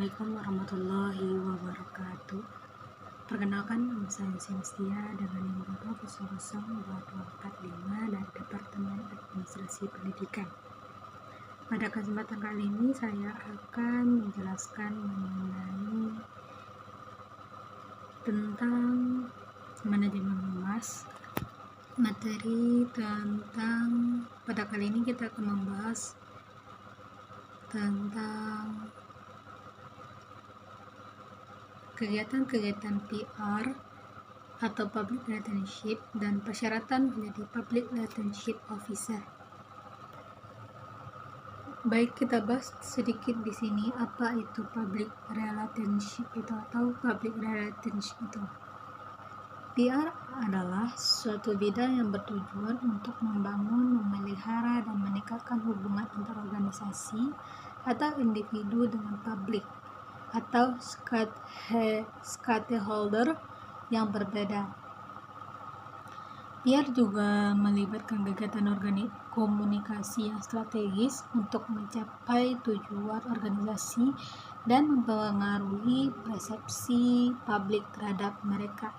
Assalamualaikum warahmatullahi wabarakatuh. Perkenalkan, nama saya Celestia dengan nomor 2002245 dari Departemen Administrasi Pendidikan. Pada kesempatan kali ini saya akan menjelaskan mengenai tentang manajemen humas. Materi tentang pada kali ini kita akan membahas tentang kegiatan-kegiatan PR atau Public Relationship dan persyaratan menjadi Public Relationship Officer. Baik, kita bahas sedikit di sini apa itu Public Relationship itu atau Public Relationship itu. PR adalah suatu bidang yang bertujuan untuk membangun, memelihara, dan meningkatkan hubungan antar organisasi atau individu dengan publik atau stakeholder yang berbeda. PR juga melibatkan kegiatan komunikasi yang strategis untuk mencapai tujuan organisasi dan mempengaruhi persepsi publik terhadap mereka.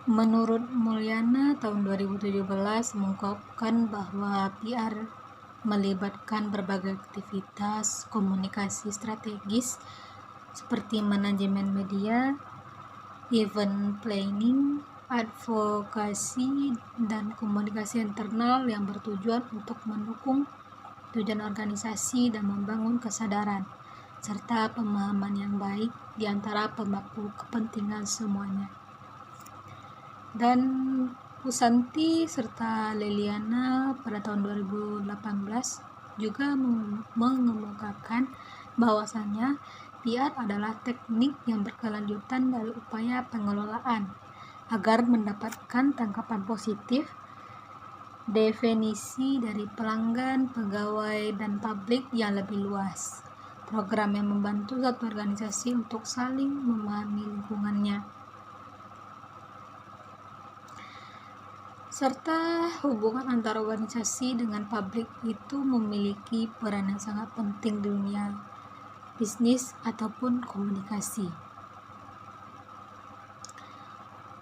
Menurut Mulyana tahun 2017 mengungkapkan bahwa PR melibatkan berbagai aktivitas komunikasi strategis seperti manajemen media, event planning, advokasi, dan komunikasi internal yang bertujuan untuk mendukung tujuan organisasi dan membangun kesadaran serta pemahaman yang baik di antara pemangku kepentingan semuanya. Dan Pusanti serta Leliana pada tahun 2018 juga mengemukakan bahwasannya PR adalah teknik yang berkelanjutan dari upaya pengelolaan agar mendapatkan tanggapan positif, definisi dari pelanggan, pegawai, dan publik yang lebih luas. Program yang membantu satu organisasi untuk saling memahami lingkungannya, serta hubungan antar organisasi dengan publik itu memiliki peran yang sangat penting di dunia bisnis ataupun komunikasi.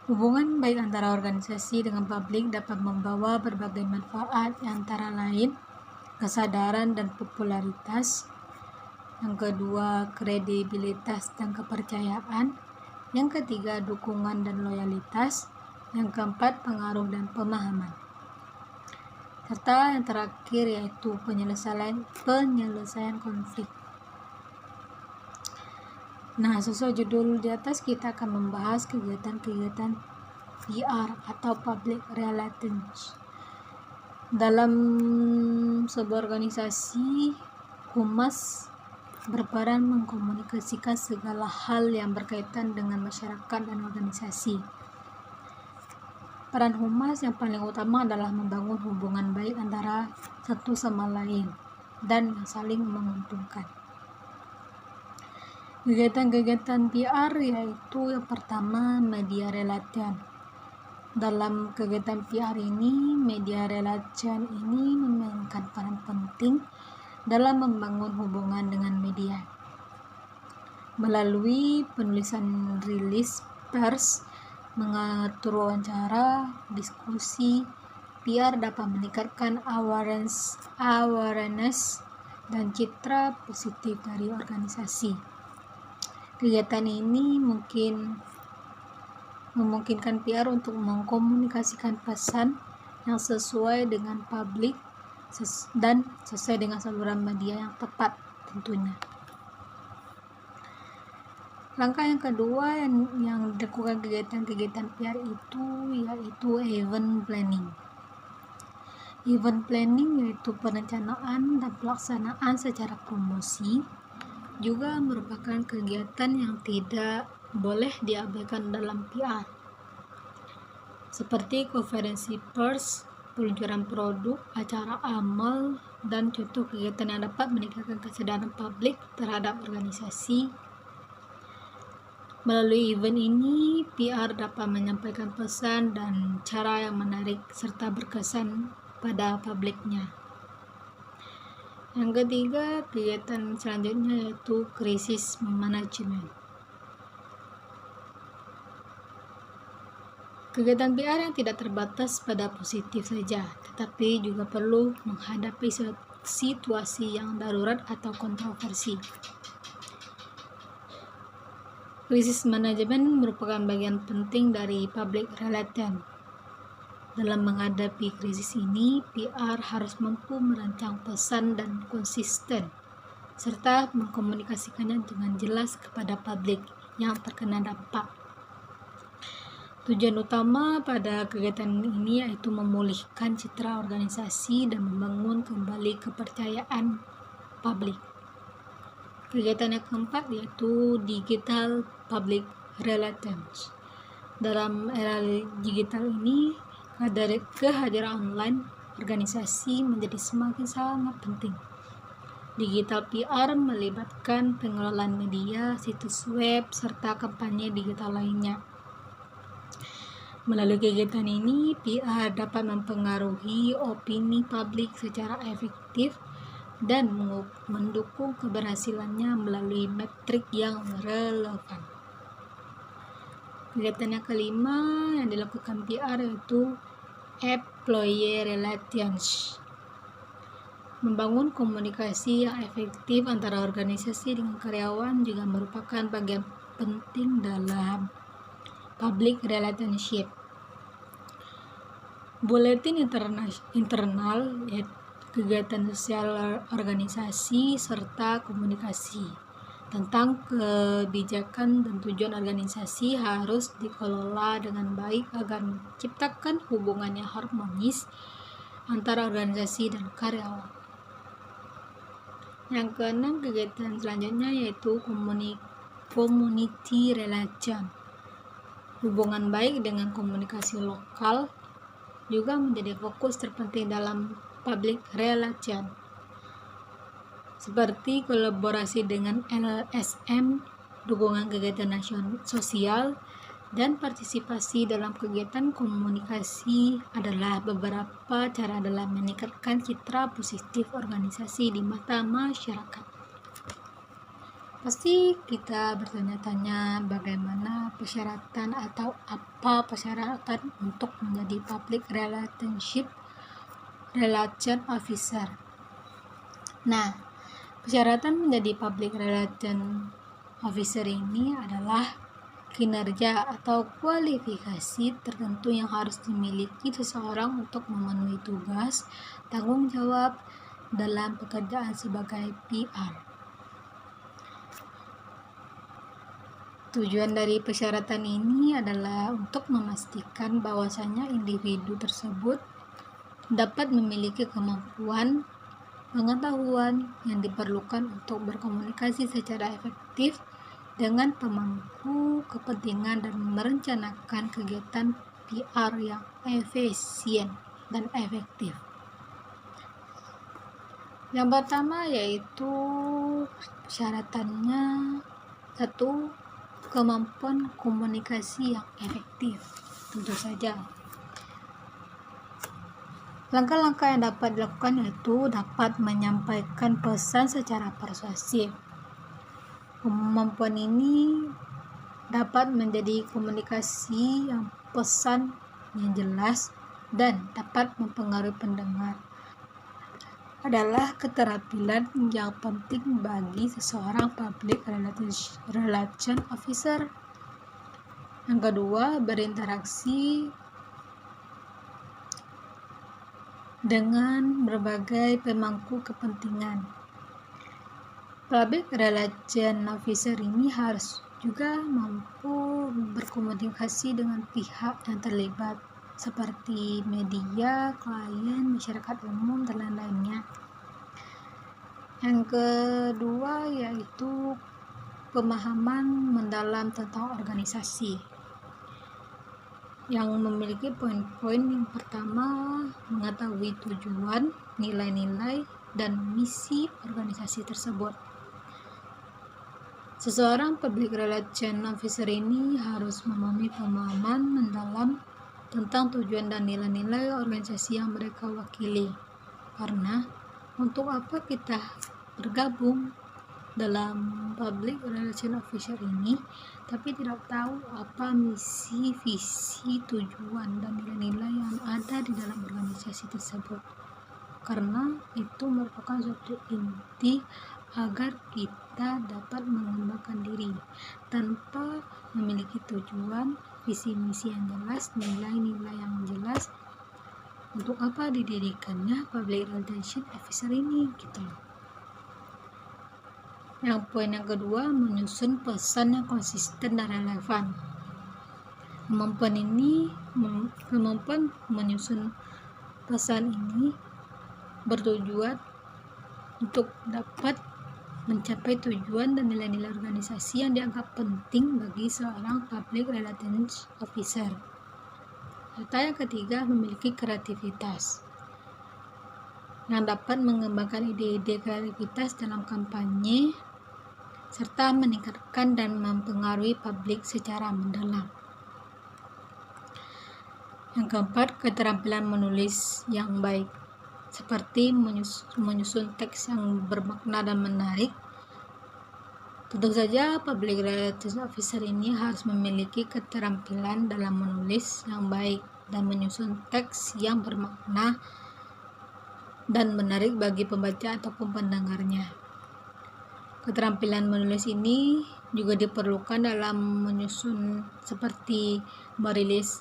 Hubungan baik antara organisasi dengan publik dapat membawa berbagai manfaat, antara lain kesadaran dan popularitas, yang kedua kredibilitas dan kepercayaan, yang ketiga dukungan dan loyalitas, yang keempat pengaruh dan pemahaman, serta yang terakhir yaitu penyelesaian konflik. Nah, sesuai judul di atas kita akan membahas kegiatan-kegiatan PR atau Public Relations. Dalam sebuah organisasi, humas berperan mengkomunikasikan segala hal yang berkaitan dengan masyarakat dan organisasi. Peran humas yang paling utama adalah membangun hubungan baik antara satu sama lain dan saling menguntungkan. Kegiatan-kegiatan PR yaitu yang pertama media relation. Dalam kegiatan PR ini, media relation ini memainkan peran penting dalam membangun hubungan dengan media. Melalui penulisan rilis pers, mengatur wawancara, diskusi, PR dapat meningkatkan awareness dan citra positif dari organisasi. Kegiatan ini memungkinkan PR untuk mengkomunikasikan pesan yang sesuai dengan publik dan sesuai dengan saluran media yang tepat tentunya. Langkah yang kedua yang dilakukan kegiatan-kegiatan PR itu yaitu event planning. Event planning yaitu perencanaan dan pelaksanaan secara promosi, juga merupakan kegiatan yang tidak boleh diabaikan dalam PR, seperti konferensi pers, peluncuran produk, acara amal, dan contoh kegiatan yang dapat meningkatkan kesadaran publik terhadap organisasi. Melalui event ini, PR dapat menyampaikan pesan dan cara yang menarik serta berkesan pada publiknya. Yang ketiga, kegiatan selanjutnya yaitu krisis manajemen. Kegiatan PR yang tidak terbatas pada positif saja, tetapi juga perlu menghadapi situasi yang darurat atau kontroversi. Krisis manajemen merupakan bagian penting dari public relations. Dalam menghadapi krisis ini, PR harus mampu merancang pesan dan konsisten, serta mengkomunikasikannya dengan jelas kepada publik yang terkena dampak. Tujuan utama pada kegiatan ini yaitu memulihkan citra organisasi dan membangun kembali kepercayaan publik. Kegiatan yang keempat yaitu digital public relations. Dalam era digital ini, kehadiran online organisasi menjadi semakin sangat penting. Digital PR melibatkan pengelolaan media, situs web, serta kampanye digital lainnya. Melalui kegiatan ini, PR dapat mempengaruhi opini publik secara efektif dan mendukung keberhasilannya melalui metrik yang relevan. Kegiatan yang kelima yang dilakukan PR yaitu employee relations. Membangun komunikasi yang efektif antara organisasi dengan karyawan juga merupakan bagian penting dalam public relationship. Buletin internal yaitu kegiatan sosial organisasi serta komunikasi tentang kebijakan dan tujuan organisasi harus dikelola dengan baik agar menciptakan hubungan yang harmonis antara organisasi dan karyawan. Yang keenam, kegiatan selanjutnya yaitu community relation. Hubungan baik dengan komunikasi lokal juga menjadi fokus terpenting dalam public relation, seperti kolaborasi dengan LSM, dukungan kegiatan sosial, dan partisipasi dalam kegiatan komunikasi adalah beberapa cara dalam meningkatkan citra positif organisasi di mata masyarakat. Pasti kita bertanya-tanya bagaimana persyaratan atau apa persyaratan untuk menjadi public relation officer. Nah, persyaratan menjadi public relation officer ini adalah kinerja atau kualifikasi tertentu yang harus dimiliki seseorang untuk memenuhi tugas tanggung jawab dalam pekerjaan sebagai PR. Tujuan dari persyaratan ini adalah untuk memastikan bahwasanya individu tersebut dapat memiliki kemampuan, pengetahuan yang diperlukan untuk berkomunikasi secara efektif dengan pemangku kepentingan dan merencanakan kegiatan PR yang efisien dan efektif. Yang pertama yaitu persyaratannya 1. Kemampuan komunikasi yang efektif. Tentu saja langkah-langkah yang dapat dilakukan yaitu dapat menyampaikan pesan secara persuasif. Kemampuan ini dapat menjadi komunikasi yang pesan yang jelas dan dapat mempengaruhi pendengar. Adalah keterampilan yang penting bagi seseorang public relation officer. Yang kedua, berinteraksi dengan berbagai pemangku kepentingan. Public relation officer ini harus juga mampu berkomunikasi dengan pihak yang terlibat seperti media, klien, masyarakat umum, dan lain-lainnya. Yang kedua yaitu pemahaman mendalam tentang organisasi, yang memiliki poin-poin. Yang pertama, mengetahui tujuan, nilai-nilai, dan misi organisasi tersebut. Seseorang public relation officer ini harus memiliki pemahaman mendalam tentang tujuan dan nilai-nilai organisasi yang mereka wakili, karena Untuk apa kita bergabung dalam public relation officer ini, tapi tidak tahu apa misi, visi, tujuan, dan nilai-nilai yang ada di dalam organisasi tersebut. Karena itu merupakan suatu inti agar kita dapat mengembangkan diri tanpa memiliki tujuan, visi misi yang jelas, nilai-nilai yang jelas. Untuk apa didirikannya public relation officer ini gitu. Yang poin yang kedua, menyusun pesan yang konsisten dan relevan. Kemampuan menyusun pesan ini bertujuan untuk dapat mencapai tujuan dan nilai-nilai organisasi yang dianggap penting bagi seorang public relations officer. Serta yang ketiga, memiliki kreativitas yang dapat mengembangkan ide-ide kreativitas dalam kampanye serta meningkatkan dan mempengaruhi publik secara mendalam. Yang keempat, keterampilan menulis yang baik, seperti menyusun teks yang bermakna dan menarik. Tentu saja public relations officer ini harus memiliki keterampilan dalam menulis yang baik dan menyusun teks yang bermakna dan menarik bagi pembaca ataupun pendengarnya. Keterampilan menulis ini juga diperlukan dalam menyusun seperti merilis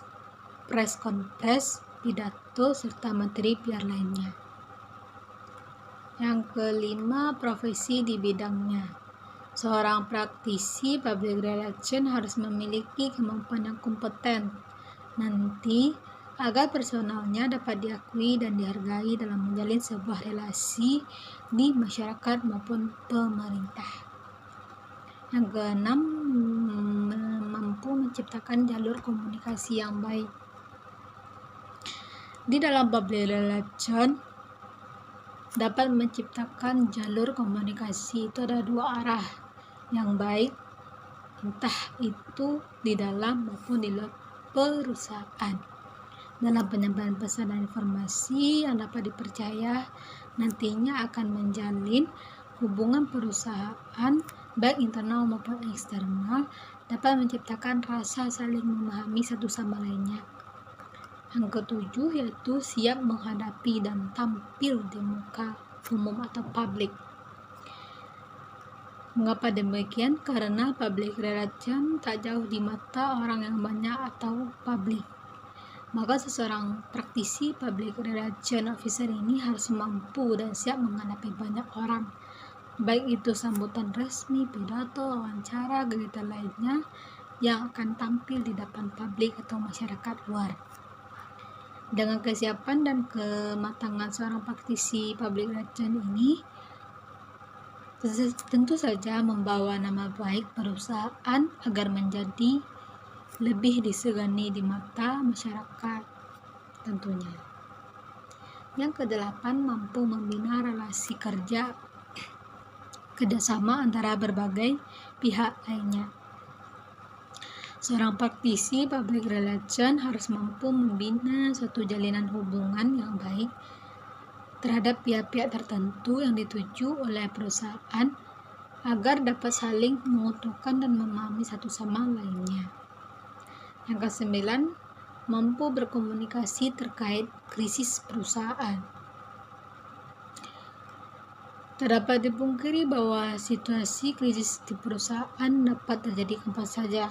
press conference, pidato, serta materi PR lainnya. Yang kelima, profesi di bidangnya. Seorang praktisi public relation harus memiliki kemampuan yang kompeten nanti agar personalnya dapat diakui dan dihargai dalam menjalin sebuah relasi di masyarakat maupun pemerintah. Yang keenam, mampu menciptakan jalur komunikasi yang baik. Di dalam public relation dapat menciptakan jalur komunikasi itu ada dua arah yang baik, entah itu di dalam maupun di luar perusahaan. Dalam penyampaian pesan dan informasi yang dapat dipercaya nantinya akan menjalin hubungan perusahaan baik internal maupun eksternal, dapat menciptakan rasa saling memahami satu sama lainnya. Yang ketujuh yaitu siap menghadapi dan tampil di muka umum atau publik. Mengapa demikian? Karena public relation tak jauh di mata orang yang banyak atau publik. Maka seseorang praktisi public relation officer ini harus mampu dan siap menghadapi banyak orang, baik itu sambutan resmi, pidato, wawancara, kegiatan lainnya yang akan tampil di depan publik atau masyarakat luar. Dengan kesiapan dan kematangan seorang praktisi public relation ini tentu saja membawa nama baik perusahaan agar menjadi lebih disegani di mata masyarakat tentunya. Yang kedelapan, mampu membina relasi kerjasama antara berbagai pihak lainnya. Seorang praktisi public relation harus mampu membina suatu jalinan hubungan yang baik terhadap pihak-pihak tertentu yang dituju oleh perusahaan agar dapat saling menguntungkan dan memahami satu sama lainnya. Yang kesembilan, mampu berkomunikasi terkait krisis perusahaan. Tak dapat dipungkiri bahwa situasi krisis di perusahaan dapat terjadi kapan saja.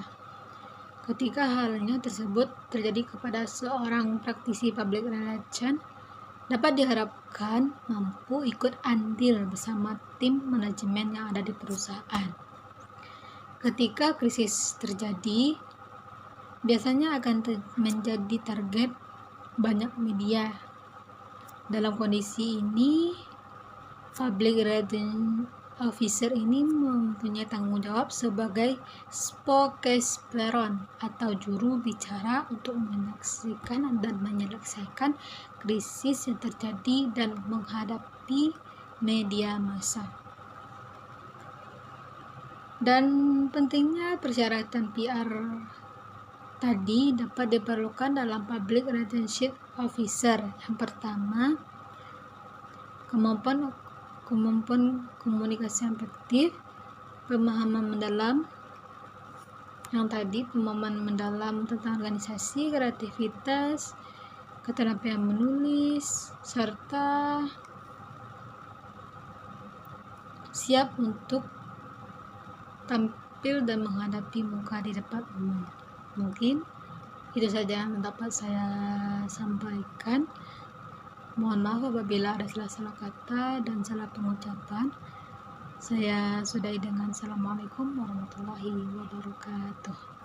Ketika halnya tersebut terjadi kepada seorang praktisi public relation, dapat diharapkan mampu ikut andil bersama tim manajemen yang ada di perusahaan. Ketika krisis terjadi, biasanya akan menjadi target banyak media. Dalam kondisi ini, public relation officer ini mempunyai tanggung jawab sebagai spokesperson atau juru bicara untuk menyaksikan dan menyelesaikan krisis yang terjadi dan menghadapi media massa. Dan pentingnya persyaratan PR tadi dapat diperlukan dalam public relationship officer. Yang pertama, kemampuan komunikasi yang efektif, pemahaman mendalam tentang organisasi, kreativitas, keterampilan menulis, serta siap untuk tampil dan menghadapi muka di depan umum. Mungkin itu saja yang dapat saya sampaikan. Mohon maaf apabila ada salah kata dan salah pengucapan. Saya sudahi dengan Assalamualaikum warahmatullahi wabarakatuh.